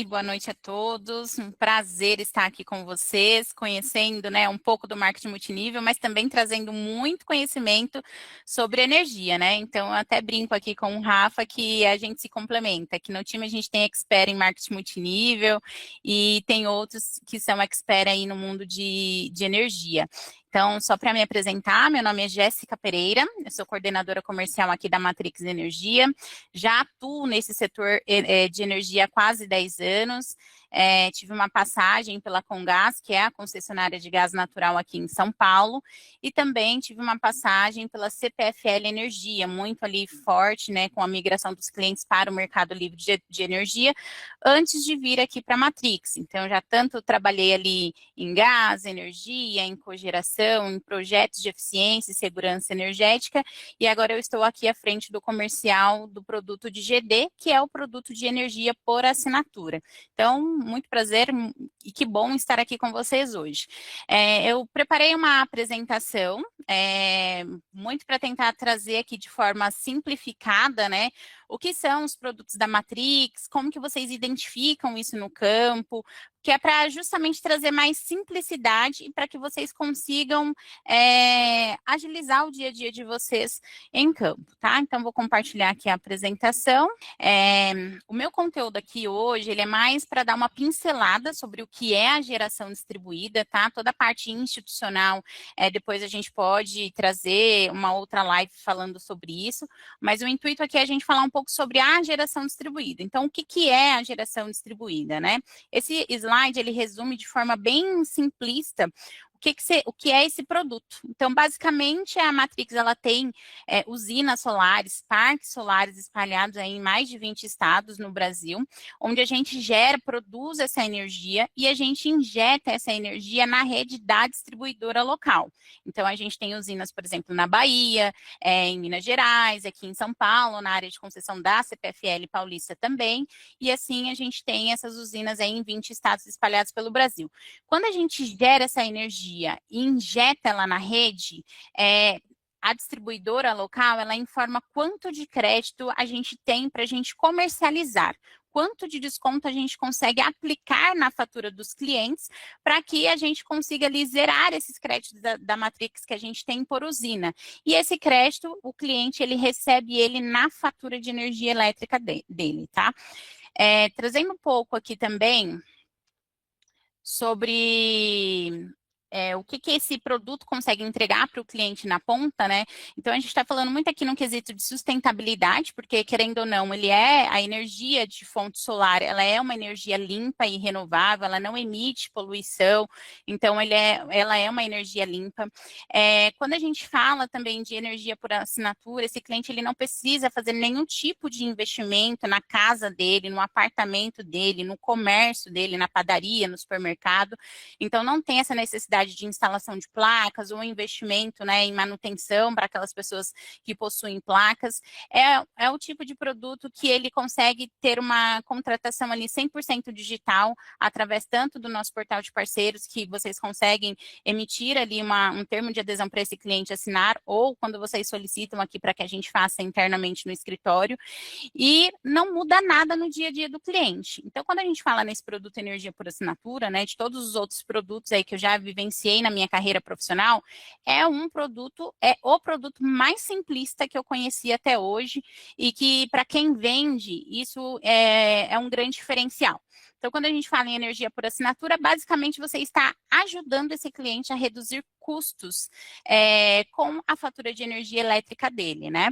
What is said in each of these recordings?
Boa noite a todos, um prazer estar aqui com vocês, conhecendo, né, um pouco do marketing multinível, mas também trazendo muito conhecimento sobre energia, né? Então, eu até brinco aqui com o Rafa que a gente se complementa, que no time a gente tem expert em marketing multinível e tem outros que são expert aí no mundo de energia. Então, só para me apresentar, meu nome é Jéssica Pereira, eu sou coordenadora comercial aqui da Matrix Energia, já atuo nesse setor de energia há quase 10 anos, tive uma passagem pela Comgás, que é a concessionária de gás natural aqui em São Paulo, e também tive uma passagem pela CPFL Energia, muito ali forte, né, com a migração dos clientes para o mercado livre de energia, antes de vir aqui para a Matrix. Então, já tanto trabalhei ali em gás, energia, em cogeração, em projetos de eficiência e segurança energética, e agora eu estou aqui à frente do comercial do produto de GD, que é o produto de energia por assinatura. Então, muito prazer e que bom estar aqui com vocês hoje. Eu preparei uma apresentação, muito para tentar trazer aqui de forma simplificada, né, o que são os produtos da Matrix, como que vocês identificam isso no campo, que é para justamente trazer mais simplicidade e para que vocês consigam agilizar o dia a dia de vocês em campo, tá? Então, vou compartilhar aqui a apresentação. O meu conteúdo aqui hoje, ele é mais para dar uma pincelada sobre o que é a geração distribuída, tá? Toda a parte institucional, depois a gente pode trazer uma outra live falando sobre isso, mas o intuito aqui é a gente falar um pouco sobre a geração distribuída. Então, o que é a geração distribuída, né? Esse slide, ele resume de forma bem simplista o que é esse produto. Então, basicamente, a Matrix, ela tem usinas solares, parques solares espalhados aí em mais de 20 estados no Brasil, onde a gente produz essa energia e a gente injeta essa energia na rede da distribuidora local. Então, a gente tem usinas, por exemplo, na Bahia, em Minas Gerais, aqui em São Paulo, na área de concessão da CPFL Paulista também, e assim a gente tem essas usinas aí em 20 estados espalhados pelo Brasil. Quando a gente gera essa energia e injeta ela na rede, a distribuidora local, ela informa quanto de crédito a gente tem para a gente comercializar, quanto de desconto a gente consegue aplicar na fatura dos clientes para que a gente consiga ali zerar esses créditos da Matrix que a gente tem por usina. E esse crédito, o cliente, ele recebe ele na fatura de energia elétrica dele, tá? Trazendo um pouco aqui também sobre o que esse produto consegue entregar para o cliente na ponta, né? Então, a gente está falando muito aqui no quesito de sustentabilidade, porque, querendo ou não, a energia de fonte solar, ela é uma energia limpa e renovável, ela não emite poluição, então, ela é uma energia limpa. Quando a gente fala também de energia por assinatura, esse cliente, ele não precisa fazer nenhum tipo de investimento na casa dele, no apartamento dele, no comércio dele, na padaria, no supermercado, então, não tem essa necessidade de instalação de placas ou investimento, né, em manutenção para aquelas pessoas que possuem placas. É o tipo de produto que ele consegue ter uma contratação ali 100% digital, através tanto do nosso portal de parceiros, que vocês conseguem emitir ali um termo de adesão para esse cliente assinar, ou quando vocês solicitam aqui para que a gente faça internamente no escritório, e não muda nada no dia a dia do cliente. Então, quando a gente fala nesse produto energia por assinatura, né, de todos os outros produtos aí que eu já vivenciei na minha carreira profissional, é o produto mais simplista que eu conheci até hoje e que, para quem vende, isso é um grande diferencial. Então, quando a gente fala em energia por assinatura, basicamente você está ajudando esse cliente a reduzir custos com a fatura de energia elétrica dele, né?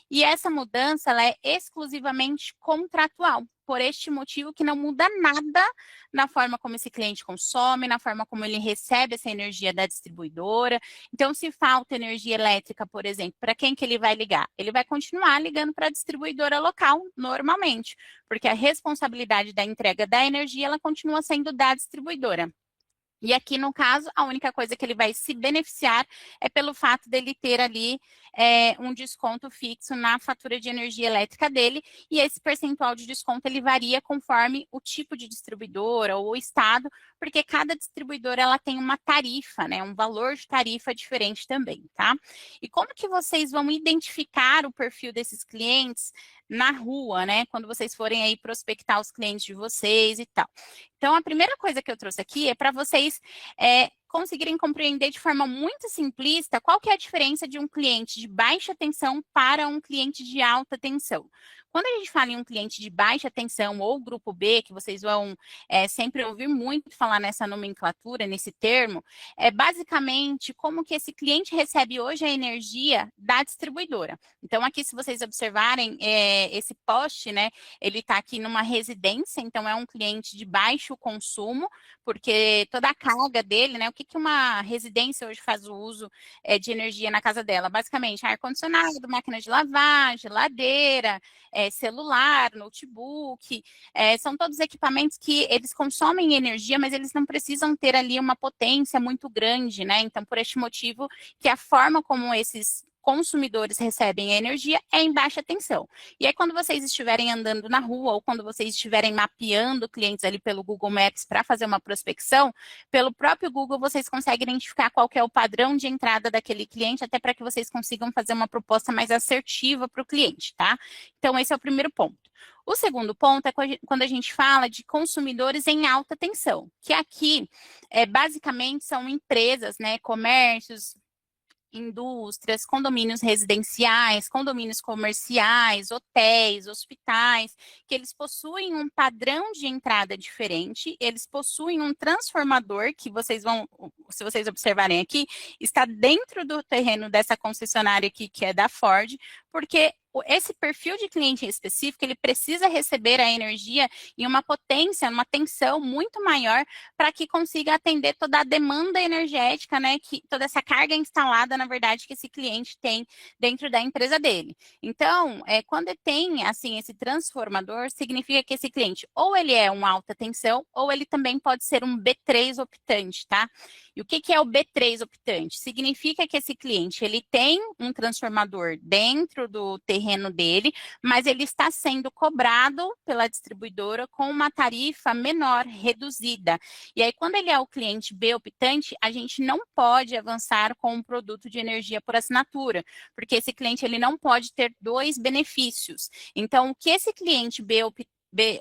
E essa mudança, ela é exclusivamente contratual, por este motivo que não muda nada na forma como esse cliente consome, na forma como ele recebe essa energia da distribuidora. Então, se falta energia elétrica, por exemplo, para quem que ele vai ligar? Ele vai continuar ligando para a distribuidora local, normalmente, porque a responsabilidade da entrega da energia, ela continua sendo da distribuidora. E aqui, no caso, a única coisa que ele vai se beneficiar é pelo fato dele ter ali um desconto fixo na fatura de energia elétrica dele, e esse percentual de desconto ele varia conforme o tipo de distribuidora ou o estado, porque cada distribuidora ela tem uma tarifa, né, um valor de tarifa diferente também, tá? E como que vocês vão identificar o perfil desses clientes na rua, né? Quando vocês forem aí prospectar os clientes de vocês e tal. Então, a primeira coisa que eu trouxe aqui é para vocês conseguirem compreender de forma muito simplista qual que é a diferença de um cliente de baixa tensão para um cliente de alta tensão. Quando a gente fala em um cliente de baixa tensão ou grupo B, que vocês vão sempre ouvir muito falar nessa nomenclatura, nesse termo, é basicamente como que esse cliente recebe hoje a energia da distribuidora. Então, aqui, se vocês observarem esse poste, né, ele está aqui numa residência, então é um cliente de baixo consumo, porque toda a carga dele, né, o que uma residência hoje faz o uso de energia na casa dela? Basicamente, ar-condicionado, máquina de lavar, geladeira, celular, notebook, são todos equipamentos que eles consomem energia, mas eles não precisam ter ali uma potência muito grande, né? Então, por este motivo, que a forma como esses consumidores recebem a energia é em baixa tensão. E aí, quando vocês estiverem andando na rua ou quando vocês estiverem mapeando clientes ali pelo Google Maps para fazer uma prospecção, pelo próprio Google vocês conseguem identificar qual que é o padrão de entrada daquele cliente, até para que vocês consigam fazer uma proposta mais assertiva para o cliente, tá? Então, esse é o primeiro ponto. O segundo ponto é quando a gente fala de consumidores em alta tensão, que aqui, basicamente, são empresas, né, comércios, indústrias, condomínios residenciais, condomínios comerciais, hotéis, hospitais, que eles possuem um padrão de entrada diferente, eles possuem um transformador, que vocês vão, se vocês observarem aqui, está dentro do terreno dessa concessionária aqui, que é da Ford, porque esse perfil de cliente específico, ele precisa receber a energia em uma potência, uma tensão muito maior para que consiga atender toda a demanda energética, né, que toda essa carga instalada, na verdade, que esse cliente tem dentro da empresa dele. Então, quando tem, assim, esse transformador, significa que esse cliente, ou ele é uma alta tensão, ou ele também pode ser um B3 optante, tá? E o que é o B3 optante? Significa que esse cliente, ele tem um transformador dentro do terreno dele, mas ele está sendo cobrado pela distribuidora com uma tarifa menor, reduzida. E aí, quando ele é o cliente B optante, a gente não pode avançar com um produto de energia por assinatura, porque esse cliente ele não pode ter dois benefícios. Então, o que esse cliente B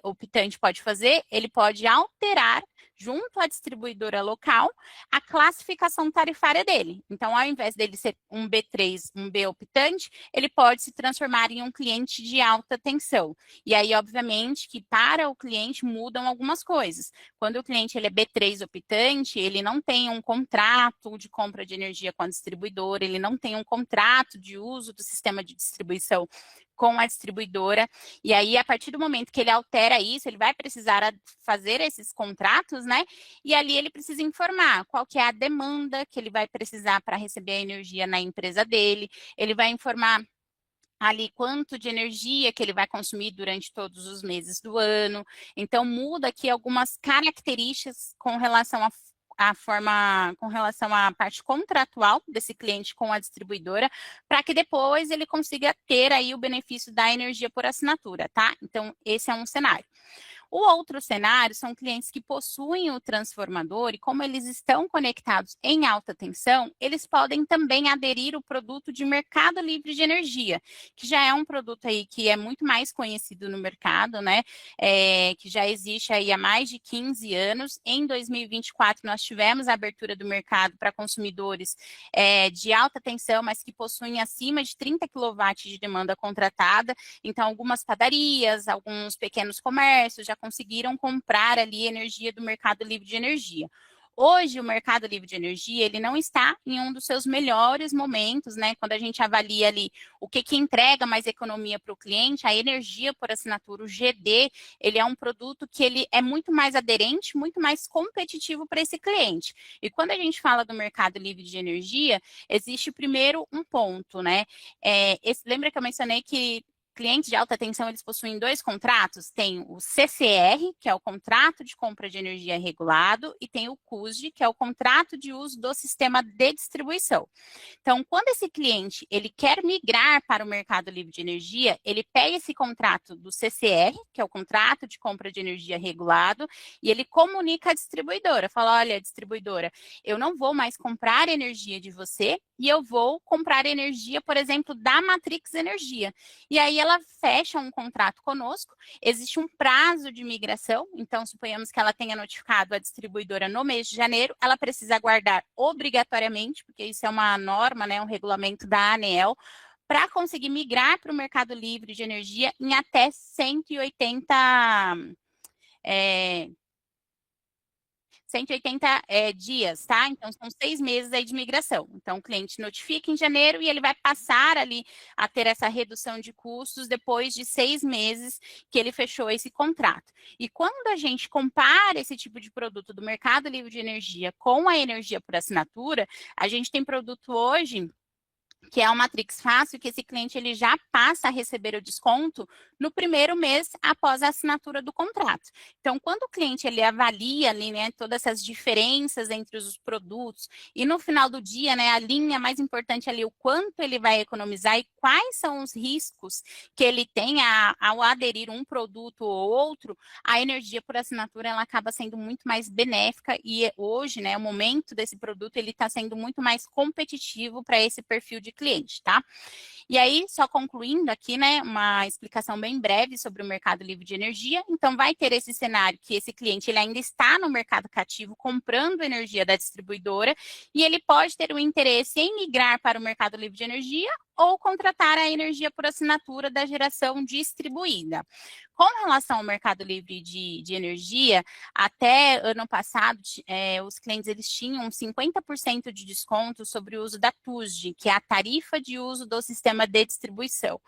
optante pode fazer? Ele pode alterar junto à distribuidora local a classificação tarifária dele. Então, ao invés dele ser um B3, um B optante, ele pode se transformar em um cliente de alta tensão. E aí, obviamente, que para o cliente mudam algumas coisas. Quando o cliente ele é B3 optante, ele não tem um contrato de compra de energia com a distribuidora, ele não tem um contrato de uso do sistema de distribuição com a distribuidora, e aí, a partir do momento que ele altera isso, ele vai precisar fazer esses contratos, né? E ali ele precisa informar qual que é a demanda que ele vai precisar para receber a energia na empresa dele, ele vai informar ali quanto de energia que ele vai consumir durante todos os meses do ano. Então, muda aqui algumas características com relação com relação à parte contratual desse cliente com a distribuidora, para que depois ele consiga ter aí o benefício da energia por assinatura, tá? Então, esse é um cenário. O outro cenário são clientes que possuem o transformador e, como eles estão conectados em alta tensão, eles podem também aderir ao produto de mercado livre de energia, que já é um produto aí que é muito mais conhecido no mercado, né? Que já existe aí há mais de 15 anos. Em 2024, nós tivemos a abertura do mercado para consumidores de alta tensão, mas que possuem acima de 30 kW de demanda contratada. Então, algumas padarias, alguns pequenos comércios já conseguiram comprar ali energia do Mercado Livre de Energia. Hoje, o Mercado Livre de Energia, ele não está em um dos seus melhores momentos, né? Quando a gente avalia ali o que entrega mais economia para o cliente, a energia por assinatura, o GD, ele é um produto que ele é muito mais aderente, muito mais competitivo para esse cliente. E quando a gente fala do Mercado Livre de Energia, existe primeiro um ponto, né? Lembra que eu mencionei que clientes de alta tensão, eles possuem dois contratos, tem o CCR, que é o contrato de compra de energia regulado, e tem o CUSD, que é o contrato de uso do sistema de distribuição. Então, quando esse cliente ele quer migrar para o Mercado Livre de Energia, ele pega esse contrato do CCR, que é o contrato de compra de energia regulado, e ele comunica à distribuidora, fala, olha, distribuidora, eu não vou mais comprar energia de você, e eu vou comprar energia, por exemplo, da Matrix Energia. E aí ela fecha um contrato conosco, existe um prazo de migração, então suponhamos que ela tenha notificado a distribuidora no mês de janeiro, ela precisa aguardar obrigatoriamente, porque isso é uma norma, né, um regulamento da ANEEL, para conseguir migrar para o Mercado Livre de Energia em até 180 é, 180 dias, tá? Então, são 6 meses aí de migração. Então, o cliente notifica em janeiro e ele vai passar ali a ter essa redução de custos depois de 6 meses que ele fechou esse contrato. E quando a gente compara esse tipo de produto do Mercado Livre de Energia com a energia por assinatura, a gente tem produto hoje que é o Matrix Fácil, que esse cliente ele já passa a receber o desconto no primeiro mês após a assinatura do contrato. Então, quando o cliente ele avalia ali, né, todas essas diferenças entre os produtos e no final do dia, né, a linha mais importante ali, o quanto ele vai economizar e quais são os riscos que ele tem ao aderir um produto ou outro, a energia por assinatura ela acaba sendo muito mais benéfica e hoje, né, o momento desse produto ele está sendo muito mais competitivo para esse perfil de cliente, tá? E aí, só concluindo aqui, né, uma explicação bem breve sobre o mercado livre de energia. Então, vai ter esse cenário que esse cliente ele ainda está no mercado cativo comprando energia da distribuidora e ele pode ter o interesse em migrar para o mercado livre de energia ou contratar a energia por assinatura da geração distribuída. Com relação ao mercado livre de energia, até ano passado, os clientes eles tinham 50% de desconto sobre o uso da TUSD, que é a tarifa de uso do sistema de distribuição.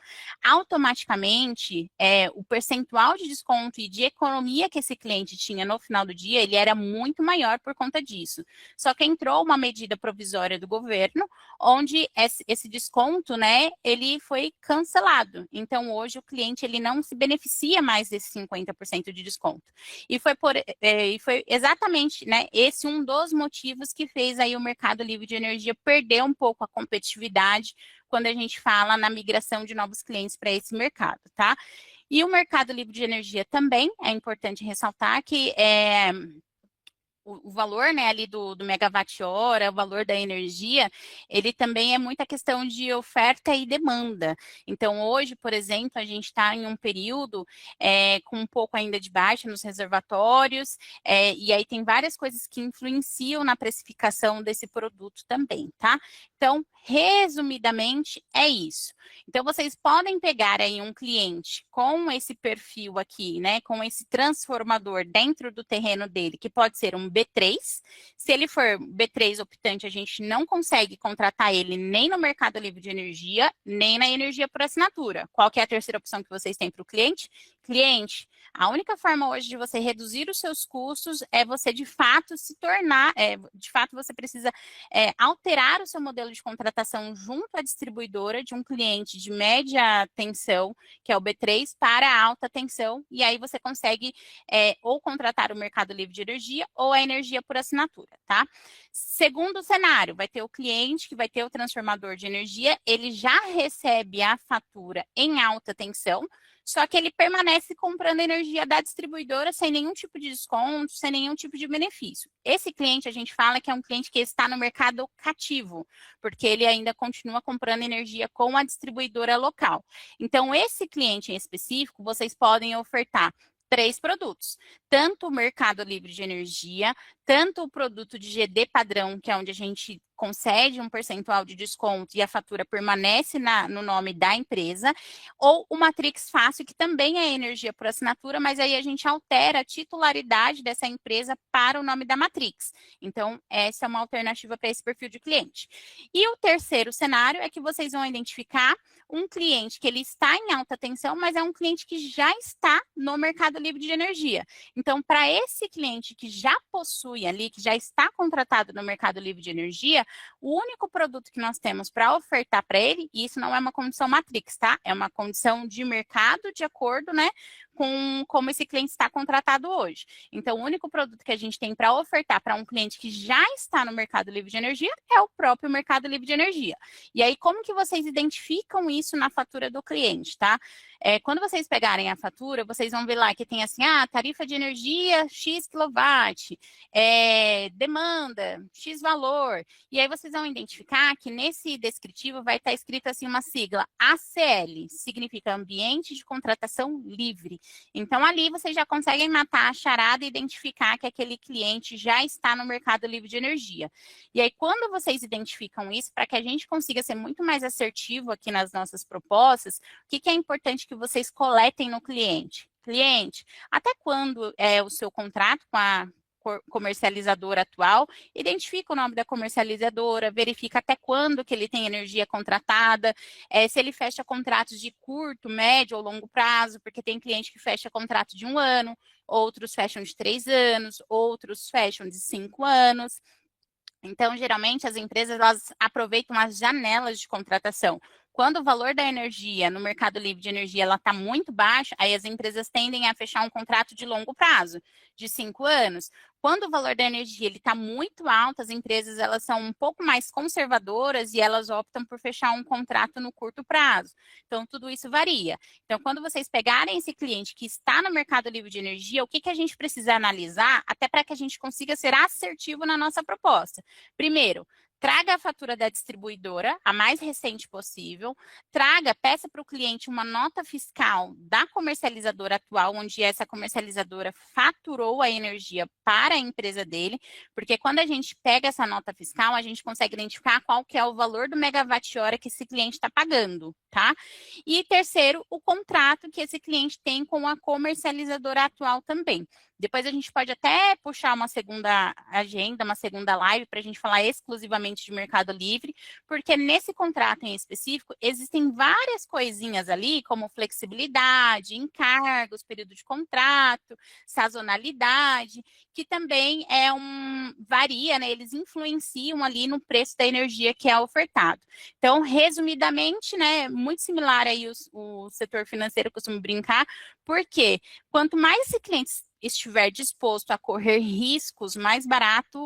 Automaticamente, o percentual de desconto e de economia que esse cliente tinha no final do dia, ele era muito maior por conta disso. Só que entrou uma medida provisória do governo, onde esse desconto, né, ele foi cancelado. Então, hoje o cliente ele não se beneficia mais desse 50% de desconto. E foi exatamente, né, esse um dos motivos que fez aí o Mercado Livre de Energia perder um pouco a competitividade quando a gente fala na migração de novos clientes para esse mercado, tá? E o Mercado Livre de Energia também é importante ressaltar que o valor, né, ali do megawatt-hora, o valor da energia, ele também é muita questão de oferta e demanda. Então, hoje, por exemplo, a gente está em um período com um pouco ainda de baixa nos reservatórios, e aí tem várias coisas que influenciam na precificação desse produto também, tá? Então, resumidamente, é isso. Então, vocês podem pegar aí um cliente com esse perfil aqui, né, com esse transformador dentro do terreno dele, que pode ser um B3. Se ele for B3 optante, a gente não consegue contratar ele nem no Mercado Livre de Energia, nem na energia por assinatura. Qual que é a terceira opção que vocês têm para o cliente? Cliente, a única forma hoje de você reduzir os seus custos é você, de fato, se tornar, de fato, você precisa alterar o seu modelo de contratação junto à distribuidora de um cliente de média tensão, que é o B3, para alta tensão, e aí você consegue ou contratar o Mercado Livre de Energia ou a energia por assinatura, tá? Segundo cenário, vai ter o cliente que vai ter o transformador de energia, ele já recebe a fatura em alta tensão, só que ele permanece comprando energia da distribuidora sem nenhum tipo de desconto, sem nenhum tipo de benefício. Esse cliente, a gente fala que é um cliente que está no mercado cativo, porque ele ainda continua comprando energia com a distribuidora local. Então, esse cliente em específico, vocês podem ofertar 3 produtos, tanto o Mercado Livre de Energia, tanto o produto de GD padrão, que é onde a gente concede um percentual de desconto e a fatura permanece no nome da empresa, ou o Matrix Fácil, que também é energia por assinatura, mas aí a gente altera a titularidade dessa empresa para o nome da Matrix. Então, essa é uma alternativa para esse perfil de cliente. E o terceiro cenário é que vocês vão identificar um cliente que ele está em alta tensão, mas é um cliente que já está no Mercado Livre de Energia. Então, para esse cliente que já possui ali, que já está contratado no Mercado Livre de Energia, o único produto que nós temos para ofertar para ele, e isso não é uma condição Matrix, tá? É uma condição de mercado de acordo, né, com como esse cliente está contratado hoje. Então, o único produto que a gente tem para ofertar para um cliente que já está no Mercado Livre de Energia é o próprio Mercado Livre de Energia. E aí, como que vocês identificam isso na fatura do cliente, tá? Quando vocês pegarem a fatura, vocês vão ver lá que tem assim, tarifa de energia X quilowatt, demanda, X valor. E aí vocês vão identificar que nesse descritivo vai estar escrito assim uma sigla ACL, significa Ambiente de Contratação Livre. Então ali vocês já conseguem matar a charada e identificar que aquele cliente já está no mercado livre de energia. E aí quando vocês identificam isso, para que a gente consiga ser muito mais assertivo aqui nas nossas propostas, o que é importante que vocês coletem no cliente? Cliente, até quando é o seu contrato com a comercializadora atual, identifica o nome da comercializadora, verifica até quando que ele tem energia contratada, se ele fecha contratos de curto, médio ou longo prazo, porque tem cliente que fecha contrato de 1 ano, outros fecham de 3 anos, outros fecham de 5 anos. Então, geralmente, as empresas elas aproveitam as janelas de contratação. Quando o valor da energia no mercado livre de energia ela está muito baixo, aí as empresas tendem a fechar um contrato de longo prazo, de 5 anos. Quando o valor da energia está muito alto, as empresas elas são um pouco mais conservadoras e elas optam por fechar um contrato no curto prazo. Então, tudo isso varia. Então, quando vocês pegarem esse cliente que está no mercado livre de energia, o que a gente precisa analisar, até para que a gente consiga ser assertivo na nossa proposta? Primeiro, traga a fatura da distribuidora, a mais recente possível. Peça para o cliente uma nota fiscal da comercializadora atual, onde essa comercializadora faturou a energia para a empresa dele, porque quando a gente pega essa nota fiscal, a gente consegue identificar qual que é o valor do megawatt-hora que esse cliente está pagando, tá? E terceiro, o contrato que esse cliente tem com a comercializadora atual também. Depois a gente pode até puxar uma segunda agenda, uma segunda live para a gente falar exclusivamente de Mercado Livre, porque nesse contrato em específico existem várias coisinhas ali, como flexibilidade, encargos, período de contrato, sazonalidade, que também varia, né? Eles influenciam ali no preço da energia que é ofertado. Então, resumidamente, né, muito similar aí o setor financeiro costuma brincar, porque quanto mais esse cliente estiver disposto a correr riscos, mais barato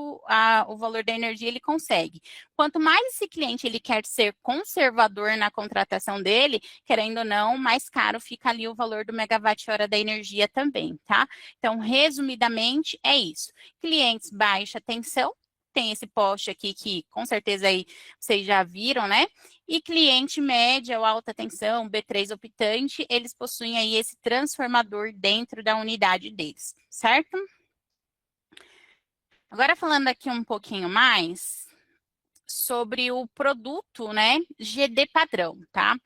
o valor da energia ele consegue. Quanto mais esse cliente ele quer ser conservador na contratação dele, querendo ou não, mais caro fica ali o valor do megawatt-hora da energia também, tá? Então, resumidamente, é isso. Clientes baixa tensão, tem esse poste aqui que com certeza aí vocês já viram, né? E cliente média ou alta tensão, B3 optante, eles possuem aí esse transformador dentro da unidade deles, certo? Agora falando aqui um pouquinho mais sobre o produto, né, GD padrão, tá?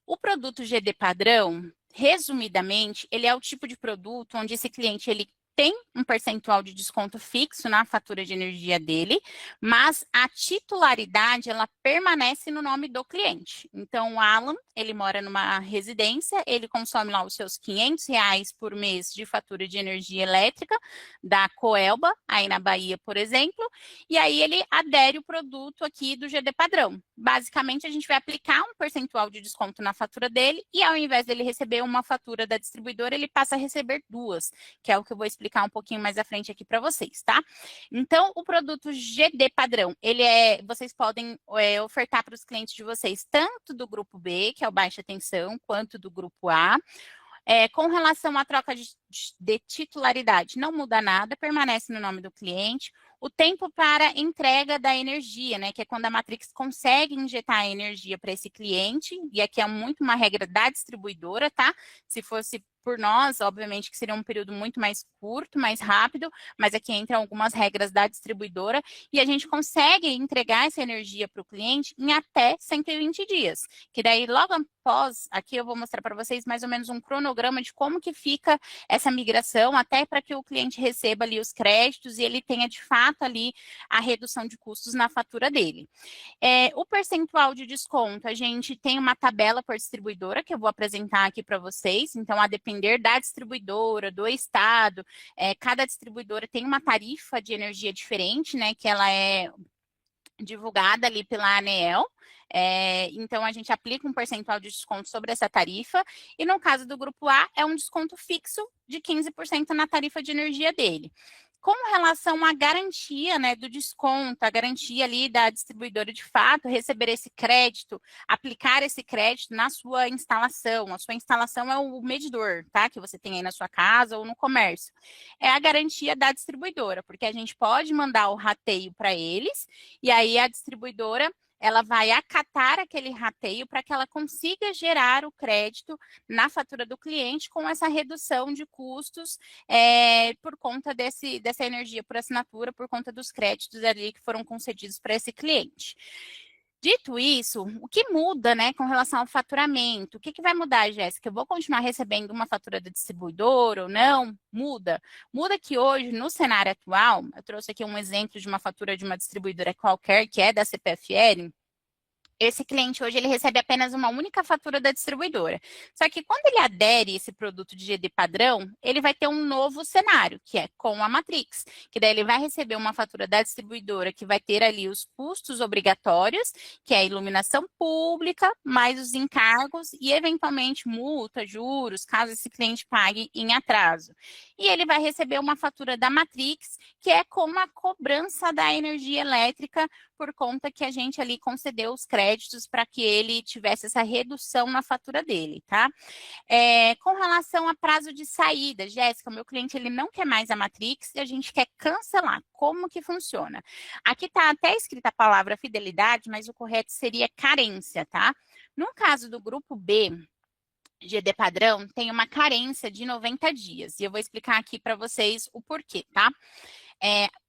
O produto GD padrão, resumidamente, ele é o tipo de produto onde esse cliente ele tem um percentual de desconto fixo na fatura de energia dele, mas a titularidade ela permanece no nome do cliente. Então, o Alan, ele mora numa residência, ele consome lá os seus R$ 500 por mês de fatura de energia elétrica da Coelba, aí na Bahia, por exemplo, e aí ele adere o produto aqui do GD padrão. Basicamente, a gente vai aplicar um percentual de desconto na fatura dele e ao invés dele receber uma fatura da distribuidora, ele passa a receber 2, que é o que eu vou explicar um pouquinho mais à frente aqui para vocês, tá? Então, o produto GD padrão, vocês podem ofertar para os clientes de vocês tanto do grupo B, que é o baixa tensão, quanto do grupo A. Com relação à troca de titularidade, não muda nada, permanece no nome do cliente. O tempo para entrega da energia, né, que é quando a Matrix consegue injetar a energia para esse cliente, e aqui é muito uma regra da distribuidora, tá? Se fosse por nós, obviamente que seria um período muito mais curto, mais rápido, mas aqui entram algumas regras da distribuidora e a gente consegue entregar essa energia para o cliente em até 120 dias. Que daí, logo após, aqui eu vou mostrar para vocês mais ou menos um cronograma de como que fica essa migração, até para que o cliente receba ali os créditos e ele tenha de fato ali a redução de custos na fatura dele. O percentual de desconto, a gente tem uma tabela por distribuidora que eu vou apresentar aqui para vocês. Então, a depender da distribuidora, do estado, cada distribuidora tem uma tarifa de energia diferente, né? Que ela é divulgada ali pela ANEEL. Então, a gente aplica um percentual de desconto sobre essa tarifa. E no caso do grupo A, é um desconto fixo de 15% na tarifa de energia dele. Com relação à garantia, né, do desconto, a garantia ali da distribuidora de fato receber esse crédito, aplicar esse crédito na sua instalação. A sua instalação é o medidor, tá? Que você tem aí na sua casa ou no comércio. É a garantia da distribuidora, porque a gente pode mandar o rateio para eles e aí a distribuidora ela vai acatar aquele rateio para que ela consiga gerar o crédito na fatura do cliente com essa redução de custos por conta dessa energia por assinatura, por conta dos créditos ali que foram concedidos para esse cliente. Dito isso, o que muda, né, com relação ao faturamento? O que vai mudar, Jéssica? Eu vou continuar recebendo uma fatura da distribuidora ou não? Muda. Muda que hoje, no cenário atual, eu trouxe aqui um exemplo de uma fatura de uma distribuidora qualquer, que é da CPFL. Esse cliente hoje ele recebe apenas uma única fatura da distribuidora. Só que quando ele adere esse produto de GD padrão, ele vai ter um novo cenário, que é com a Matrix, que daí ele vai receber uma fatura da distribuidora que vai ter ali os custos obrigatórios, que é a iluminação pública, mais os encargos e eventualmente multa, juros, caso esse cliente pague em atraso. E ele vai receber uma fatura da Matrix, que é com a cobrança da energia elétrica por conta que a gente ali concedeu os créditos para que ele tivesse essa redução na fatura dele, tá? Com relação a prazo de saída, Jéssica, o meu cliente ele não quer mais a Matrix e a gente quer cancelar. Como que funciona? Aqui está até escrita a palavra fidelidade, mas o correto seria carência, tá? No caso do grupo B, GD padrão, tem uma carência de 90 dias. E eu vou explicar aqui para vocês o porquê, tá?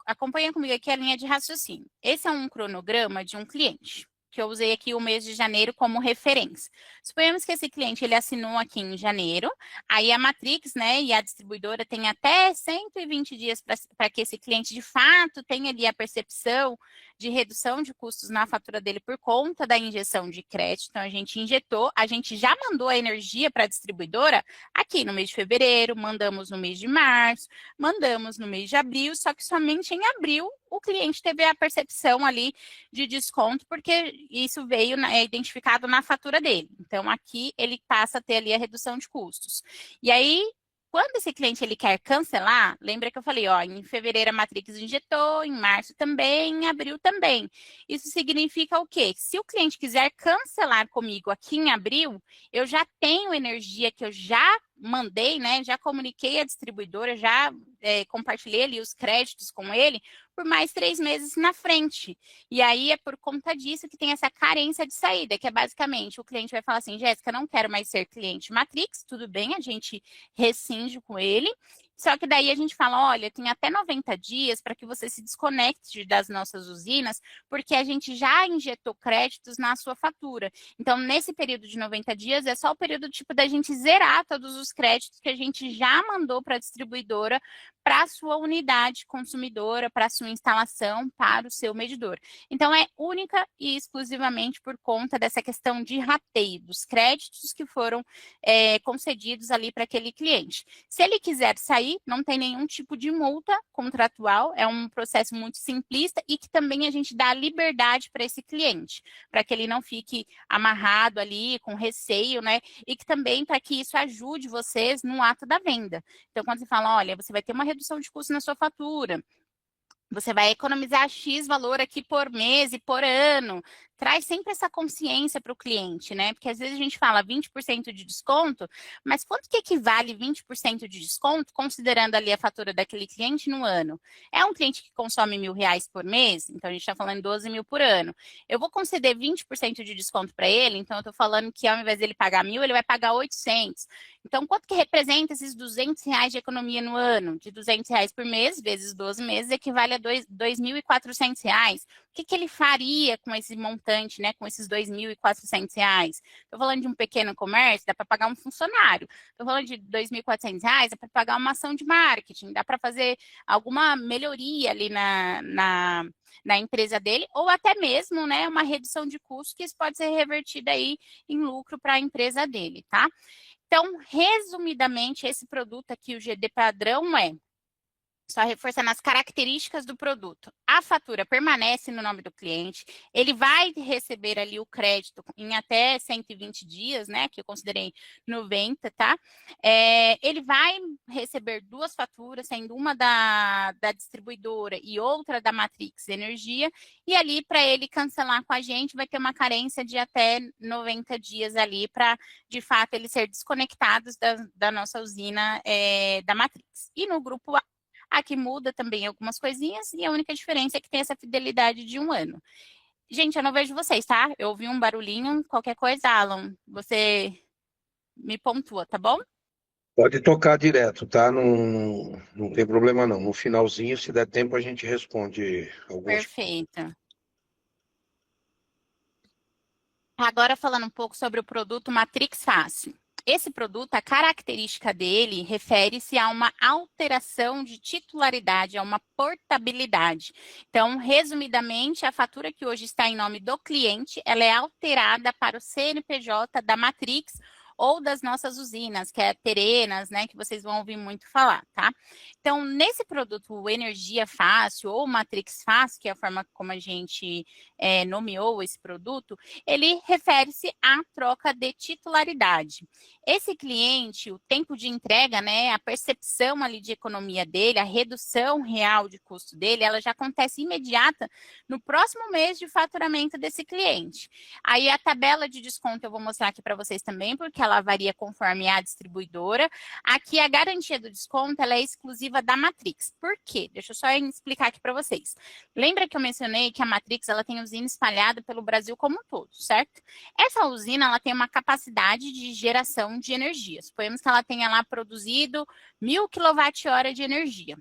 Acompanha comigo aqui a linha de raciocínio. Esse é um cronograma de um cliente, que eu usei aqui o mês de janeiro como referência. Suponhamos que esse cliente ele assinou aqui em janeiro, aí a Matrix, né, e a distribuidora tem até 120 dias para que esse cliente de fato tenha ali a percepção de redução de custos na fatura dele por conta da injeção de crédito. Então, a gente injetou, a gente já mandou a energia para a distribuidora aqui no mês de fevereiro, mandamos no mês de março, mandamos no mês de abril, só que somente em abril o cliente teve a percepção ali de desconto, porque isso veio identificado na fatura dele. Então, aqui ele passa a ter ali a redução de custos. E aí, quando esse cliente ele quer cancelar, lembra que eu falei, ó, em fevereiro a Matrix injetou, em março também, em abril também. Isso significa o quê? Se o cliente quiser cancelar comigo aqui em abril, eu já tenho energia que eu já mandei, né? Já comuniquei a distribuidora, já compartilhei ali os créditos com ele por mais 3 meses na frente. E aí é por conta disso que tem essa carência de saída, que é basicamente o cliente vai falar assim, Jéssica, não quero mais ser cliente Matrix, tudo bem, a gente rescinde com ele. Só que daí a gente fala, olha, tem até 90 dias para que você se desconecte das nossas usinas, porque a gente já injetou créditos na sua fatura. Então, nesse período de 90 dias, é só o período tipo da gente zerar todos os créditos que a gente já mandou para a distribuidora, para a sua unidade consumidora, para a sua instalação, para o seu medidor. Então, é única e exclusivamente por conta dessa questão de rateio, dos créditos que foram concedidos ali para aquele cliente. Se ele quiser sair, não tem nenhum tipo de multa contratual, é um processo muito simplista e que também a gente dá liberdade para esse cliente, para que ele não fique amarrado ali com receio, né? E que também para que isso ajude vocês no ato da venda. Então, quando você fala, olha, você vai ter uma redução de custo na sua fatura, você vai economizar X valor aqui por mês e por ano. Traz sempre essa consciência para o cliente, né? Porque às vezes a gente fala 20% de desconto, mas quanto que equivale 20% de desconto, considerando ali a fatura daquele cliente no ano? É um cliente que consome R$ 1.000 por mês, então a gente está falando 12 mil por ano. Eu vou conceder 20% de desconto para ele, então eu estou falando que ao invés dele pagar 1.000, ele vai pagar 800. Então, quanto que representa esses R$ 200 de economia no ano? De R$ 200 por mês, vezes 12 meses, equivale a R$ 2.400. O que ele faria com esse montante, né? Com esses R$ 2.400? Estou falando de um pequeno comércio, dá para pagar um funcionário. Estou falando de R$ 2.400, dá para pagar uma ação de marketing, dá para fazer alguma melhoria ali na empresa dele, ou até mesmo, né, uma redução de custos, que isso pode ser revertido aí em lucro para a empresa dele, tá? Então, resumidamente, esse produto aqui, o GD padrão, só reforçando as características do produto. A fatura permanece no nome do cliente, ele vai receber ali o crédito em até 120 dias, né, que eu considerei 90, tá? Ele vai receber duas faturas, sendo uma da distribuidora e outra da Matrix Energia, e ali, para ele cancelar com a gente, vai ter uma carência de até 90 dias ali para, de fato, ele ser desconectado da nossa usina da Matrix. E no grupo A, aqui muda também algumas coisinhas, e a única diferença é que tem essa fidelidade de 1 ano. Gente, eu não vejo vocês, tá? Eu ouvi um barulhinho, qualquer coisa, Alan, você me pontua, tá bom? Pode tocar direto, tá? Não tem problema não. No finalzinho, se der tempo, a gente responde algumas. Perfeito. Agora falando um pouco sobre o produto Matrix Fácil. Esse produto, a característica dele refere-se a uma alteração de titularidade, a uma portabilidade. Então, resumidamente, a fatura que hoje está em nome do cliente, ela é alterada para o CNPJ da Matrix ou das nossas usinas, que é Terenas, né, que vocês vão ouvir muito falar, tá? Então, nesse produto, o Energia Fácil ou Matrix Fácil, que é a forma como a gente nomeou esse produto, ele refere-se à troca de titularidade. Esse cliente, o tempo de entrega, né, a percepção ali de economia dele, a redução real de custo dele, ela já acontece imediata no próximo mês de faturamento desse cliente. Aí a tabela de desconto eu vou mostrar aqui para vocês também, porque ela varia conforme a distribuidora. Aqui a garantia do desconto, ela é exclusiva da Matrix. Por quê? Deixa eu só explicar aqui para vocês. Lembra que eu mencionei que a Matrix, ela tem usina espalhada pelo Brasil como um todo, certo? Essa usina, ela tem uma capacidade de geração de energia. Suponhamos que ela tenha lá produzido 1.000 kWh de energia.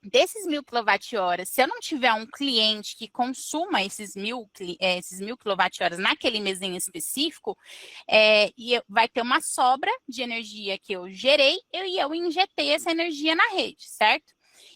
Desses 1.000 kWh, se eu não tiver um cliente que consuma esses 1.000 kWh naquele mês em específico, e vai ter uma sobra de energia que eu gerei e eu injetei essa energia na rede, certo?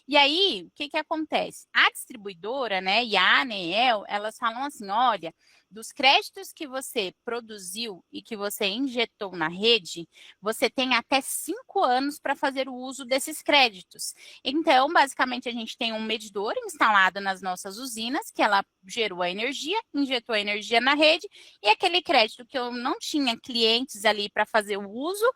E aí, o que acontece? A distribuidora, né, e a ANEEL, elas falam assim, olha, dos créditos que você produziu e que você injetou na rede, você tem até 5 anos para fazer o uso desses créditos. Então, basicamente, a gente tem um medidor instalado nas nossas usinas, que ela gerou a energia, injetou a energia na rede, e aquele crédito que eu não tinha clientes ali para fazer o uso,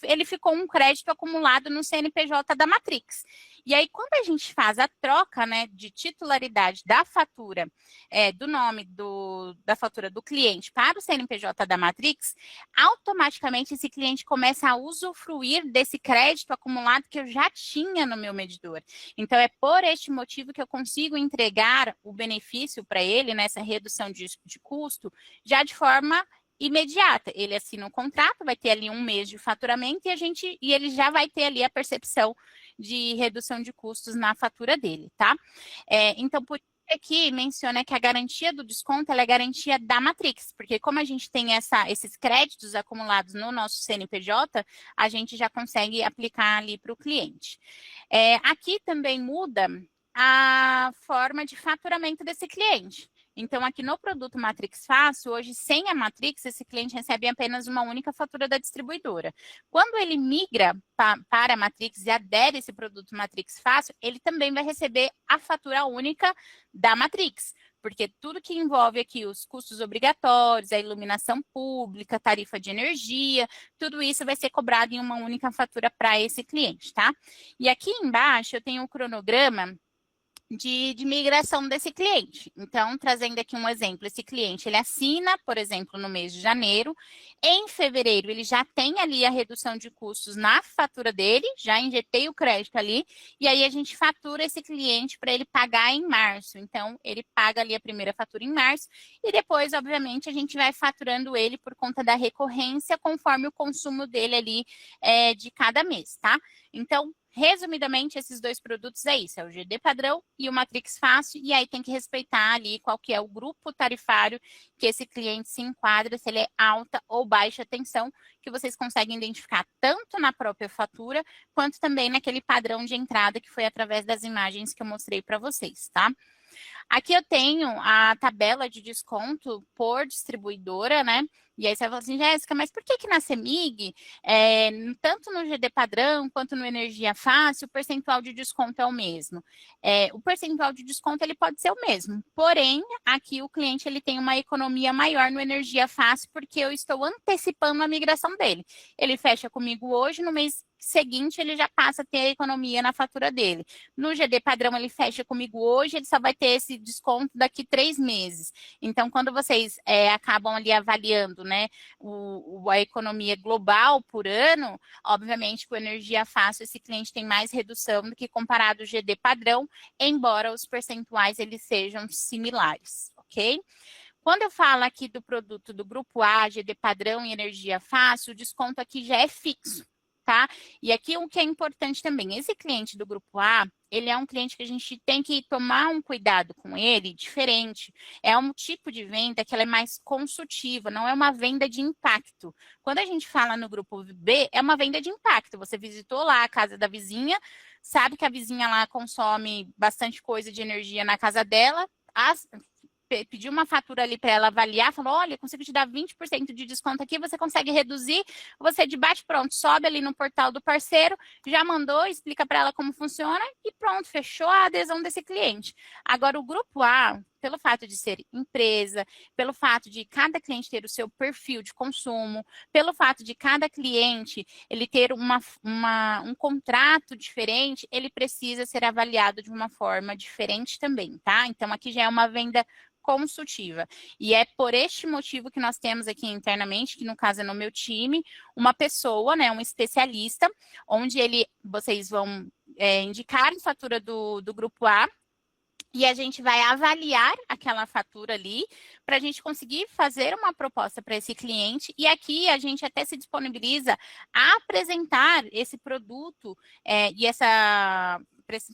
ele ficou um crédito acumulado no CNPJ da Matrix. E aí, quando a gente faz a troca, né, de titularidade da fatura, do nome da fatura do cliente para o CNPJ da Matrix, automaticamente esse cliente começa a usufruir desse crédito acumulado que eu já tinha no meu medidor. Então, é por este motivo que eu consigo entregar o benefício para ele, nessa redução de custo, já de forma imediata. Ele assina um contrato, vai ter ali 1 mês de faturamento e ele já vai ter ali a percepção de redução de custos na fatura dele, tá? Então, por aqui menciona que a garantia do desconto ela é garantia da Matrix, porque como a gente tem esses créditos acumulados no nosso CNPJ, a gente já consegue aplicar ali para o cliente. Aqui também muda a forma de faturamento desse cliente. Então, aqui no produto Matrix Fácil, hoje, sem a Matrix, esse cliente recebe apenas uma única fatura da distribuidora. Quando ele migra para a Matrix e adere esse produto Matrix Fácil, ele também vai receber a fatura única da Matrix, porque tudo que envolve aqui os custos obrigatórios, a iluminação pública, tarifa de energia, tudo isso vai ser cobrado em uma única fatura para esse cliente, tá? E aqui embaixo eu tenho o cronograma de migração desse cliente. Então, trazendo aqui um exemplo, esse cliente, ele assina, por exemplo, no mês de janeiro, em fevereiro ele já tem ali a redução de custos na fatura dele, já injetei o crédito ali, e aí a gente fatura esse cliente para ele pagar em março. Então, ele paga ali a primeira fatura em março, e depois, obviamente, a gente vai faturando ele por conta da recorrência, conforme o consumo dele ali de cada mês, tá? Então, resumidamente, esses dois produtos é isso, é o GD padrão e o Matrix Fácil, e aí tem que respeitar ali qual que é o grupo tarifário que esse cliente se enquadra, se ele é alta ou baixa tensão, que vocês conseguem identificar tanto na própria fatura, quanto também naquele padrão de entrada que foi através das imagens que eu mostrei para vocês, tá? Aqui eu tenho a tabela de desconto por distribuidora, né? E aí você vai falar assim, Jéssica, mas por que que na CEMIG, tanto no GD Padrão quanto no Energia Fácil, o percentual de desconto é o mesmo? O percentual de desconto ele pode ser o mesmo, porém, aqui o cliente ele tem uma economia maior no Energia Fácil porque eu estou antecipando a migração dele. Ele fecha comigo hoje, no mês seguinte ele já passa a ter a economia na fatura dele. No GD Padrão, ele fecha comigo hoje, ele só vai ter esse desconto daqui 3 meses. Então, quando vocês acabam ali avaliando, né, a economia global por ano, obviamente, com energia fácil, esse cliente tem mais redução do que comparado ao GD Padrão, embora os percentuais eles sejam similares, ok? Quando eu falo aqui do produto do grupo A, GD Padrão e Energia Fácil, o desconto aqui já é fixo, tá? E aqui o que é importante também, esse cliente do grupo A, ele é um cliente que a gente tem que tomar um cuidado com ele diferente. É um tipo de venda que ela é mais consultiva, não é uma venda de impacto. Quando a gente fala no grupo B, é uma venda de impacto. Você visitou lá a casa da vizinha, sabe que a vizinha lá consome bastante coisa de energia na casa dela, pediu uma fatura ali para ela avaliar, falou, olha, eu consigo te dar 20% de desconto aqui, você consegue reduzir, você de bate pronto, sobe ali no portal do parceiro, já mandou, explica para ela como funciona e pronto, fechou a adesão desse cliente. Agora, o grupo A, pelo fato de ser empresa, pelo fato de cada cliente ter o seu perfil de consumo, pelo fato de cada cliente ele ter um contrato diferente, ele precisa ser avaliado de uma forma diferente também, tá? Então, aqui já é uma venda consultiva. E é por este motivo que nós temos aqui internamente, que no caso é no meu time, uma pessoa, né, um especialista, onde vocês vão indicar a fatura do grupo A, e a gente vai avaliar aquela fatura ali para a gente conseguir fazer uma proposta para esse cliente. E aqui a gente até se disponibiliza a apresentar esse produto e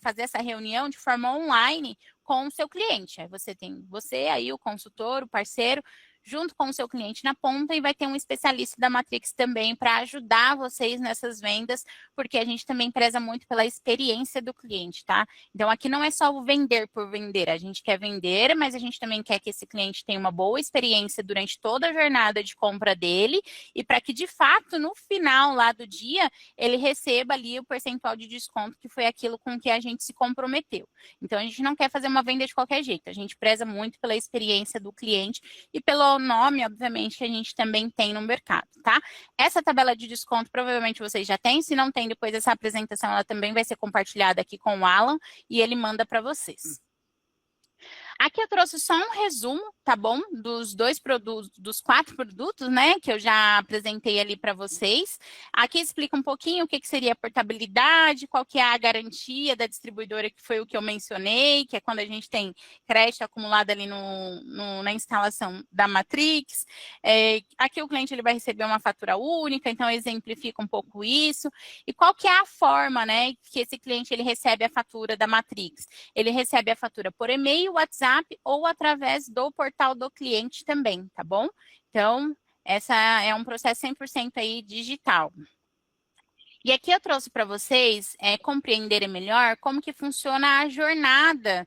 fazer essa reunião de forma online com o seu cliente. Aí você tem aí, o consultor, o parceiro, junto com o seu cliente na ponta, e vai ter um especialista da Matrix também para ajudar vocês nessas vendas, porque a gente também preza muito pela experiência do cliente, tá? Então, aqui não é só o vender por vender, a gente quer vender, mas a gente também quer que esse cliente tenha uma boa experiência durante toda a jornada de compra dele, e para que, de fato, no final lá do dia, ele receba ali o percentual de desconto, que foi aquilo com que a gente se comprometeu. Então, a gente não quer fazer uma venda de qualquer jeito, a gente preza muito pela experiência do cliente e pelo nome, obviamente, que a gente também tem no mercado, tá? Essa tabela de desconto, provavelmente vocês já têm, se não tem, depois dessa apresentação, ela também vai ser compartilhada aqui com o Alan, e ele manda para vocês. Aqui eu trouxe só um resumo, tá bom? Dos 4 produtos, né? Que eu já apresentei ali para vocês. Aqui explica um pouquinho o que seria a portabilidade, qual que é a garantia da distribuidora, que foi o que eu mencionei, que é quando a gente tem crédito acumulado ali na instalação da Matrix. Aqui o cliente ele vai receber uma fatura única, então exemplifica um pouco isso. E qual que é a forma, né? Que esse cliente ele recebe a fatura da Matrix? Ele recebe a fatura por e-mail, WhatsApp ou através do portal do cliente também, tá bom? Então, essa é um processo 100% aí digital. E aqui eu trouxe para vocês compreenderem melhor como que funciona a jornada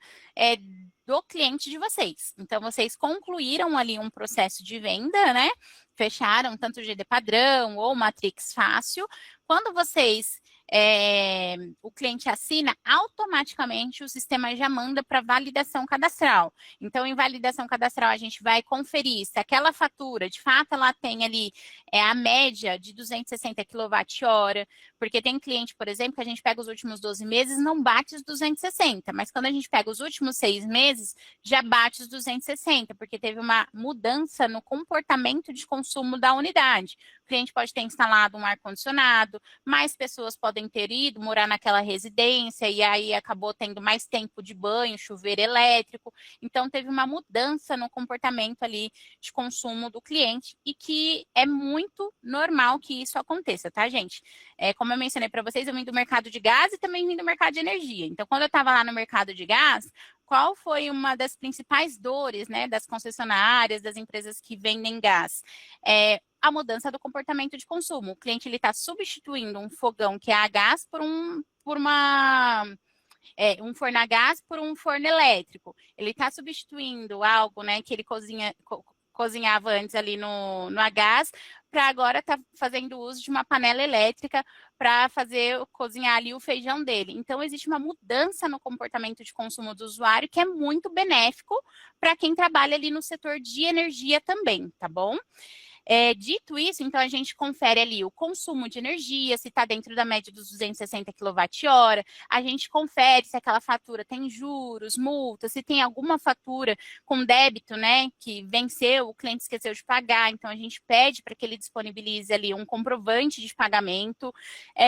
do cliente de vocês. Então, vocês concluíram ali um processo de venda, né? Fecharam tanto o GD Padrão ou Matrix Fácil. Quando o cliente assina, automaticamente o sistema já manda para validação cadastral. Então, em validação cadastral, a gente vai conferir se aquela fatura, de fato, ela tem ali a média de 260 kWh, porque tem cliente, por exemplo, que a gente pega os últimos 12 meses, não bate os 260, mas quando a gente pega os últimos 6 meses, já bate os 260, porque teve uma mudança no comportamento de consumo da unidade. O cliente pode ter instalado um ar-condicionado, mais pessoas podem ter ido morar naquela residência e aí acabou tendo mais tempo de banho, chuveiro elétrico. Então, teve uma mudança no comportamento ali de consumo do cliente e que é muito normal que isso aconteça, tá, gente? Como eu mencionei para vocês, eu vim do mercado de gás e também vim do mercado de energia. Então, quando eu estava lá no mercado de gás, qual foi uma das principais dores, né, das concessionárias, das empresas que vendem gás? A mudança do comportamento de consumo. O cliente está substituindo um fogão que é a gás por uma um forno a gás por um forno elétrico. Ele está substituindo algo, né, que ele cozinhava antes ali no a gás, para agora estar fazendo uso de uma panela elétrica para fazer cozinhar ali o feijão dele. Então, existe uma mudança no comportamento de consumo do usuário que é muito benéfico para quem trabalha ali no setor de energia também, tá bom? Dito isso, então a gente confere ali o consumo de energia, se está dentro da média dos 260 kWh, a gente confere se aquela fatura tem juros, multas, se tem alguma fatura com débito, né, que venceu, o cliente esqueceu de pagar, então a gente pede para que ele disponibilize ali um comprovante de pagamento,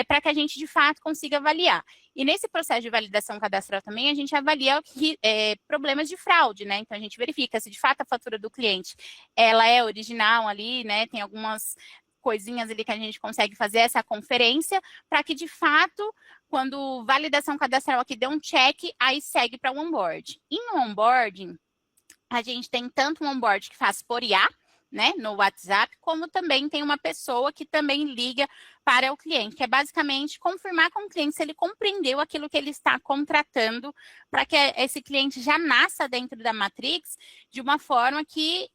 para que a gente de fato consiga avaliar. E nesse processo de validação cadastral também, a gente avalia problemas de fraude, né? Então, a gente verifica se de fato a fatura do cliente ela é original ali, né? Tem algumas coisinhas ali que a gente consegue fazer essa conferência para que, de fato, quando validação cadastral aqui dê um check, aí segue para o onboard. Em onboarding, a gente tem tanto um onboard que faz por IA, né, no WhatsApp, como também tem uma pessoa que também liga para o cliente, que é basicamente confirmar com o cliente se ele compreendeu aquilo que ele está contratando, para que esse cliente já nasça dentro da Matrix de uma forma que